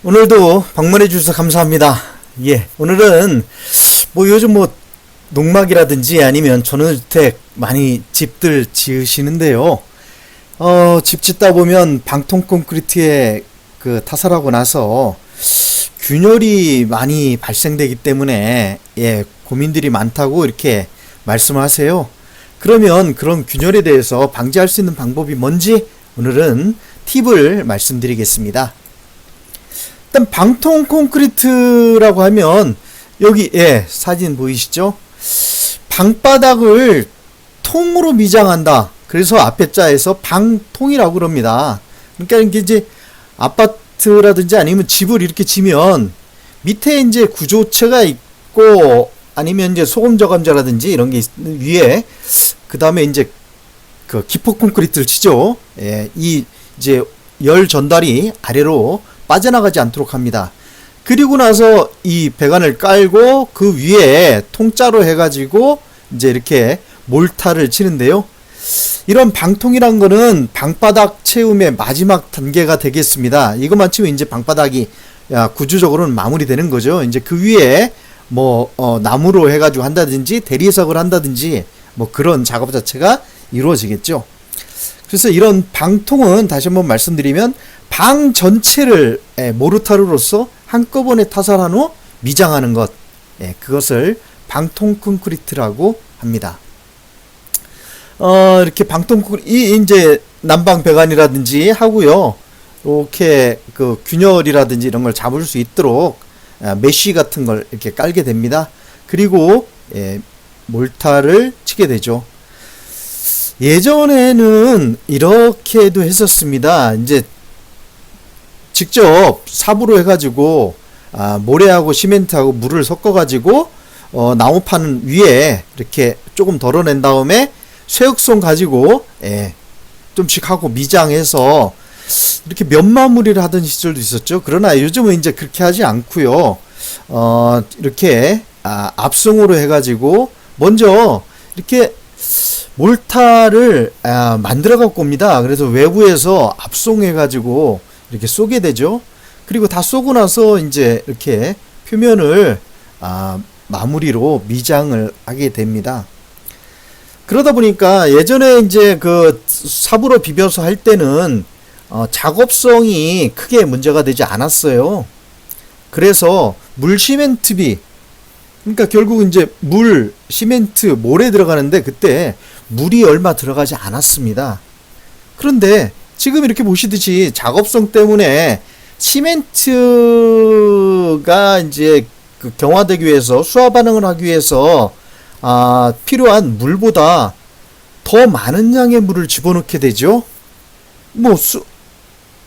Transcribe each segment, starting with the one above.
오늘도 방문해 주셔서 감사합니다. 오늘은 요즘 농막이라든지 아니면 전원주택 많이 집들 지으시는데요. 집 짓다 보면 방통 콘크리트에 타설하고 나서 균열이 많이 발생되기 때문에 고민들이 많다고 이렇게 말씀하세요. 그러면 그런 균열에 대해서 방지할 수 있는 방법이 뭔지 오늘은 팁을 말씀드리겠습니다. 일단 방통 콘크리트라고 하면 여기 사진 보이시죠? 방바닥을 통으로 미장한다. 그래서 앞에 자에서 방통이라고 그럽니다. 그러니까 이제 아파트라든지 아니면 집을 이렇게 지면 밑에 이제 구조체가 있고 아니면 이제 소금 저감자라든지 이런 게 위에 그 다음에 이제 그 기포 콘크리트를 치죠. 이 이제 열 전달이 아래로 빠져나가지 않도록 합니다. 그리고 나서 이 배관을 깔고 그 위에 통짜로 해가지고 이제 이렇게 몰타를 치는데요. 이런 방통이란 거는 방바닥 채움의 마지막 단계가 되겠습니다. 이것만 치면 이제 방바닥이 구조적으로는 마무리되는 거죠. 이제 그 위에 나무로 해가지고 한다든지 대리석을 한다든지 그런 작업 자체가 이루어지겠죠. 그래서 이런 방통은 다시 한번 말씀드리면 방 전체를 모르타르로서 한꺼번에 타설한 후 미장하는 것, 그것을 방통 콘크리트라고 합니다. 이렇게 방통 콘크리트 이제 난방 배관이라든지 하고요. 이렇게 그 균열이라든지 이런 걸 잡을 수 있도록 메쉬 같은 걸 이렇게 깔게 됩니다. 그리고 몰타를 치게 되죠. 예전에는 이렇게도 했었습니다. 이제 직접 삽으로 해가지고 모래하고 시멘트하고 물을 섞어가지고 나무판 위에 이렇게 조금 덜어낸 다음에 쇠육손 가지고 좀씩 하고 미장해서 이렇게 면마무리를 하던 시절도 있었죠. 그러나 요즘은 이제 그렇게 하지 않고요. 이렇게 압송으로 해가지고 먼저 이렇게 몰타를 만들어 갖고 옵니다. 그래서 외부에서 압송해 가지고 이렇게 쏘게 되죠. 그리고 다 쏘고 나서 이제 이렇게 표면을 마무리로 미장을 하게 됩니다. 그러다 보니까 예전에 이제 그 삽으로 비벼서 할 때는 작업성이 크게 문제가 되지 않았어요. 그래서 물 시멘트비, 그러니까 결국 이제 물, 시멘트, 모래 들어가는데 그때 물이 얼마 들어가지 않았습니다. 그런데 지금 이렇게 보시듯이 작업성 때문에 시멘트가 이제 그 경화되기 위해서 수화 반응을 하기 위해서 필요한 물보다 더 많은 양의 물을 집어넣게 되죠.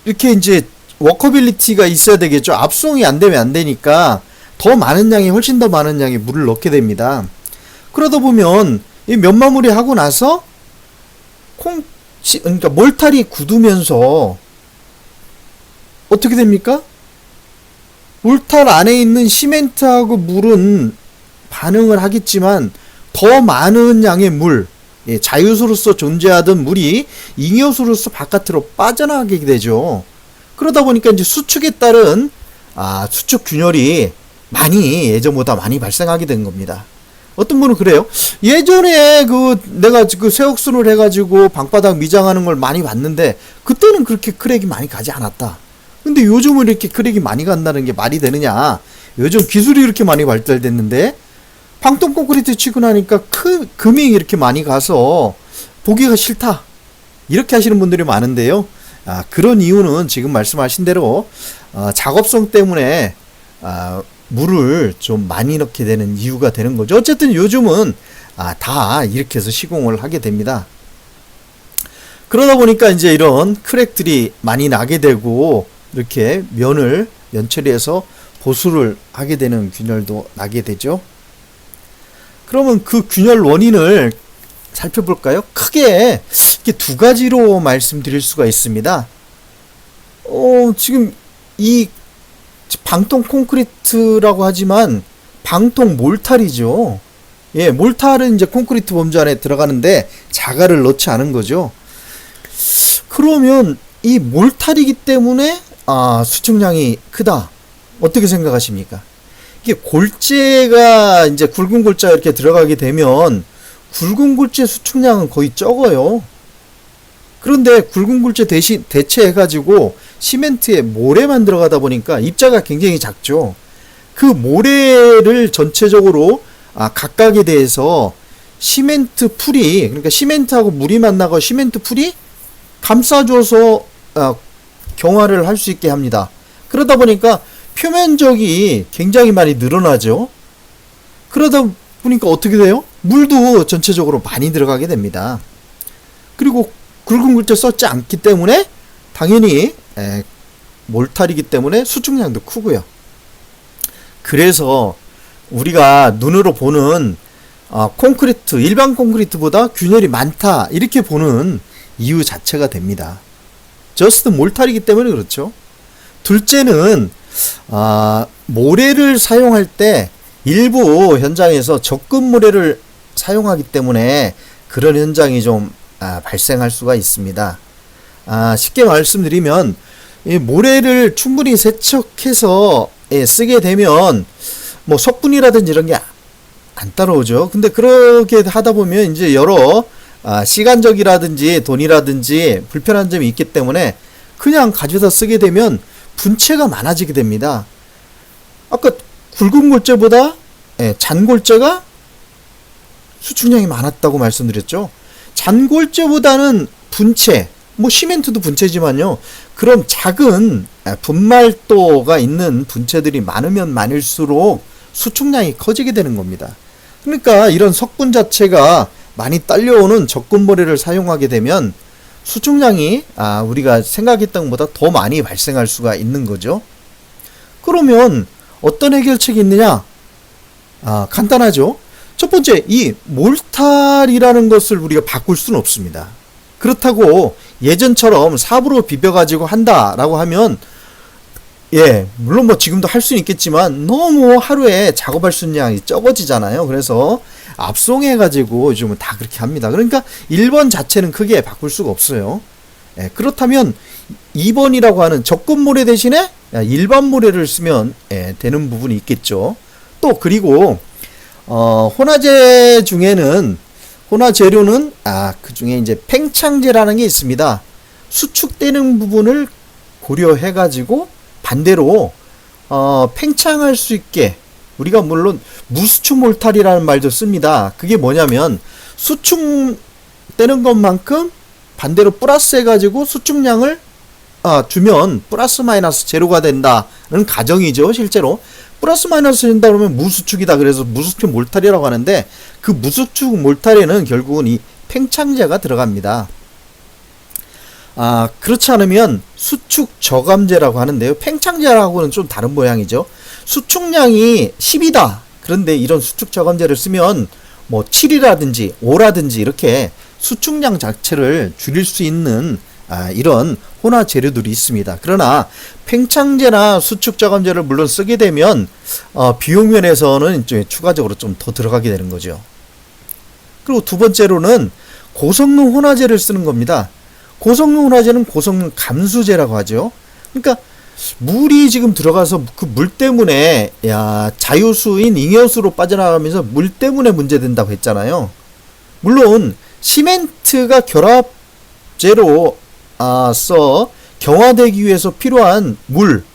이렇게 이제 워커빌리티가 있어야 되겠죠. 압송이 안 되면 안 되니까 더 많은 양의 훨씬 더 많은 양의 물을 넣게 됩니다. 그러다 보면 이 면마무리 하고 나서 그러니까 몰탈이 굳으면서 어떻게 됩니까? 몰탈 안에 있는 시멘트하고 물은 반응을 하겠지만 더 많은 양의 물, 자유수로서 존재하던 물이 잉여수로서 바깥으로 빠져나가게 되죠. 그러다 보니까 이제 수축에 따른 수축 균열이 예전보다 많이 발생하게 된 겁니다. 어떤 분은 그래요. 예전에 내가 쇠옥순을 해가지고 방바닥 미장하는 걸 많이 봤는데 그때는 그렇게 크랙이 많이 가지 않았다. 근데 요즘은 이렇게 크랙이 많이 간다는 게 말이 되느냐. 요즘 기술이 이렇게 많이 발달됐는데 방통 콘크리트 치고 나니까 금이 이렇게 많이 가서 보기가 싫다. 이렇게 하시는 분들이 많은데요. 그런 이유는 지금 말씀하신 대로 작업성 때문에 물을 좀 많이 넣게 되는 이유가 되는 거죠. 어쨌든 요즘은 다 이렇게 해서 시공을 하게 됩니다. 그러다 보니까 이제 이런 크랙들이 많이 나게 되고 이렇게 면을 면처리해서 보수를 하게 되는 균열도 나게 되죠. 그러면 그 균열 원인을 살펴볼까요? 크게 이렇게 두 가지로 말씀드릴 수가 있습니다. 지금 이 방통 콘크리트라고 하지만 방통 몰탈이죠. 몰탈은 이제 콘크리트 범주 안에 들어가는데 자갈을 넣지 않은 거죠. 그러면 이 몰탈이기 때문에 수축량이 크다. 어떻게 생각하십니까? 이게 골재가 이제 굵은 골재가 이렇게 들어가게 되면 굵은 골재 수축량은 거의 적어요. 그런데 굵은 골재 대신 대체해가지고 시멘트에 모래만 들어가다 보니까 입자가 굉장히 작죠. 그 모래를 전체적으로 각각에 대해서 시멘트 풀이, 그러니까 시멘트하고 물이 만나고 시멘트 풀이 감싸줘서 경화를 할 수 있게 합니다. 그러다 보니까 표면적이 굉장히 많이 늘어나죠. 그러다 보니까 어떻게 돼요? 물도 전체적으로 많이 들어가게 됩니다. 그리고 굵은 골재 썼지 않기 때문에 당연히 몰탈이기 때문에 수축량도 크고요. 그래서 우리가 눈으로 보는 콘크리트, 일반 콘크리트보다 균열이 많다 이렇게 보는 이유 자체가 됩니다. 저스트 몰탈이기 때문에 그렇죠. 둘째는 모래를 사용할 때 일부 현장에서 적금 모래를 사용하기 때문에 그런 현장이 좀 발생할 수가 있습니다. 쉽게 말씀드리면 이 모래를 충분히 세척해서 쓰게 되면 뭐 석분이라든지 이런 게 안 따라오죠. 근데 그렇게 하다 보면 이제 여러 시간적이라든지 돈이라든지 불편한 점이 있기 때문에 그냥 가져다 쓰게 되면 분체가 많아지게 됩니다. 아까 굵은 골재보다 잔골재가 수축량이 많았다고 말씀드렸죠. 잔골재보다는 분체, 뭐 시멘트도 분체지만요. 그런 작은 분말도가 있는 분체들이 많으면 많을수록 수축량이 커지게 되는 겁니다. 그러니까 이런 석분 자체가 많이 딸려오는 적금모래를 사용하게 되면 수축량이 우리가 생각했던 것보다 더 많이 발생할 수가 있는 거죠. 그러면 어떤 해결책이 있느냐? 간단하죠. 첫 번째, 이 몰탈이라는 것을 우리가 바꿀 수는 없습니다. 그렇다고 예전처럼 삽으로 비벼가지고 한다라고 하면 물론 뭐 지금도 할 수는 있겠지만 너무 하루에 작업할 수 있는 양이 적어지잖아요. 그래서 압송해가지고 요즘은 다 그렇게 합니다. 그러니까 1번 자체는 크게 바꿀 수가 없어요. 그렇다면 2번이라고 하는 적금모래 대신에 일반 모래를 쓰면 되는 부분이 있겠죠. 또 그리고 혼화재 중에는 혼화재료는 그 중에 이제 팽창재라는 게 있습니다. 수축되는 부분을 고려해가지고 반대로 팽창할 수 있게 우리가 물론 무수축 몰탈이라는 말도 씁니다. 그게 뭐냐면 수축되는 것만큼 반대로 플러스 해가지고 수축량을 주면 플러스 마이너스 제로가 된다는 가정이죠. 실제로 플러스 마이너스 된다 그러면 무수축이다. 그래서 무수축 몰탈이라고 하는데 그 무수축 몰탈에는 결국은 이 팽창제가 들어갑니다. 그렇지 않으면 수축 저감제라고 하는데요. 팽창제라고는 좀 다른 모양이죠. 수축량이 10이다. 그런데 이런 수축 저감제를 쓰면 뭐 7이라든지 5라든지 이렇게 수축량 자체를 줄일 수 있는 이런 혼화 재료들이 있습니다. 그러나 팽창제나 수축 저감제를 물론 쓰게 되면 비용 면에서는 추가적으로 좀 더 들어가게 되는 거죠. 그리고 두 번째로는 고성능 혼화제를 쓰는 겁니다. 고성능 혼화제는 고성능 감수제라고 하죠. 그러니까 물이 지금 들어가서 그 물 때문에 자유수인 잉여수로 빠져나가면서 물 때문에 문제된다고 했잖아요. 물론 시멘트가 결합제로 경화되기 위해서 필요한 물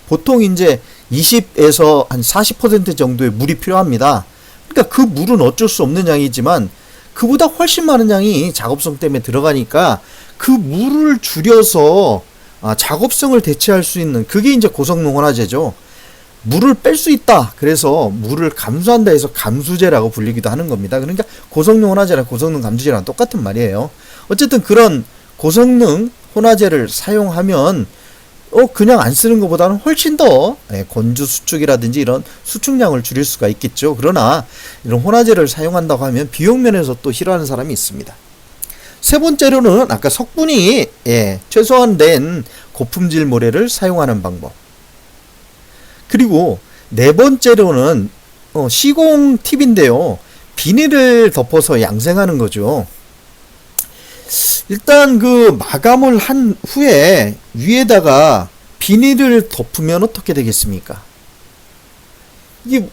보통 이제 20에서 한 40% 정도의 물이 필요합니다. 그러니까 그 물은 어쩔 수 없는 양이지만 그보다 훨씬 많은 양이 작업성 때문에 들어가니까 그 물을 줄여서 작업성을 대체할 수 있는 그게 이제 고성능 혼화제죠. 물을 뺄 수 있다. 그래서 물을 감수한다 해서 감수제라고 불리기도 하는 겁니다. 그러니까 고성능 혼화제랑 고성능 감수제랑 똑같은 말이에요. 어쨌든 그런 고성능 혼화제를 사용하면 그냥 안 쓰는 것보다는 훨씬 더 건조 수축이라든지 이런 수축량을 줄일 수가 있겠죠. 그러나 이런 혼화제를 사용한다고 하면 비용 면에서 또 싫어하는 사람이 있습니다. 세 번째로는 아까 석분이 최소한된 고품질 모래를 사용하는 방법. 그리고 네 번째로는 시공 팁인데요. 비닐을 덮어서 양생하는 거죠. 일단 그 마감을 한 후에 위에다가 비닐을 덮으면 어떻게 되겠습니까? 이게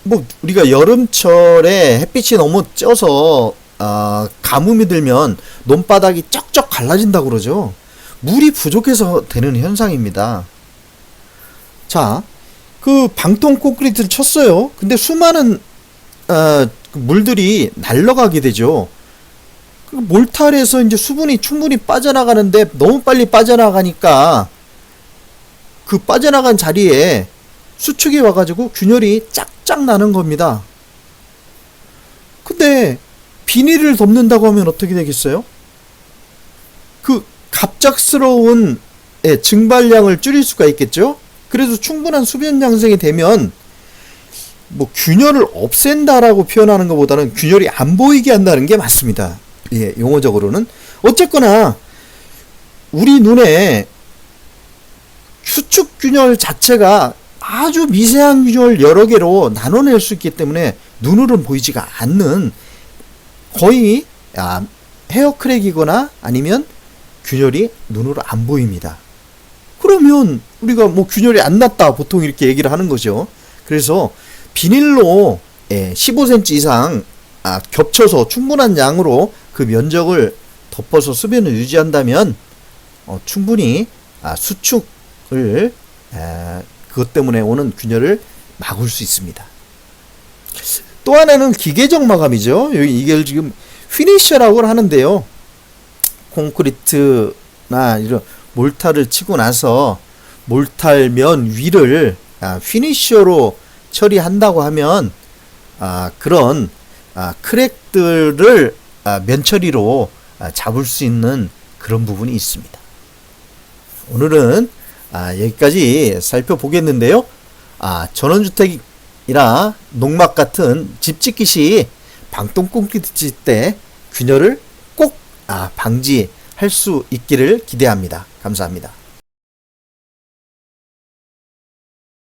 뭐 우리가 여름철에 햇빛이 너무 쪄서 가뭄이 들면 논바닥이 쩍쩍 갈라진다고 그러죠. 물이 부족해서 되는 현상입니다. 자, 그 방통 콘크리트를 쳤어요. 근데 수많은 물들이 날아가게 되죠. 그 몰탈에서 이제 수분이 충분히 빠져나가는데 너무 빨리 빠져나가니까 그 빠져나간 자리에 수축이 와가지고 균열이 짝짝 나는 겁니다. 근데 비닐을 덮는다고 하면 어떻게 되겠어요? 그 갑작스러운 증발량을 줄일 수가 있겠죠? 그래서 충분한 수분 양성이 되면 뭐 균열을 없앤다라고 표현하는 것보다는 균열이 안 보이게 한다는 게 맞습니다. 예, 용어적으로는. 어쨌거나 우리 눈에 수축 균열 자체가 아주 미세한 균열 여러 개로 나눠낼 수 있기 때문에 눈으로는 보이지가 않는 거의 헤어크랙이거나 아니면 균열이 눈으로 안 보입니다. 그러면 우리가 뭐 균열이 안 났다 보통 이렇게 얘기를 하는 거죠. 그래서 비닐로 15cm 이상 겹쳐서 충분한 양으로 그 면적을 덮어서 수변을 유지한다면 충분히 수축을 그것 때문에 오는 균열을 막을 수 있습니다. 또 하나는 기계적 마감이죠. 이게 지금 피니셔라고 하는데요. 콘크리트나 이런 몰탈을 치고 나서 몰탈면 위를 피니셔로 처리한다고 하면 그런 크랙들을 면처리로 잡을 수 있는 그런 부분이 있습니다. 오늘은 여기까지 살펴보겠는데요. 전원주택이나 농막 같은 집 짓기 시 방통 콘크리트 칠 때 균열을 꼭 방지할 수 있기를 기대합니다. 감사합니다.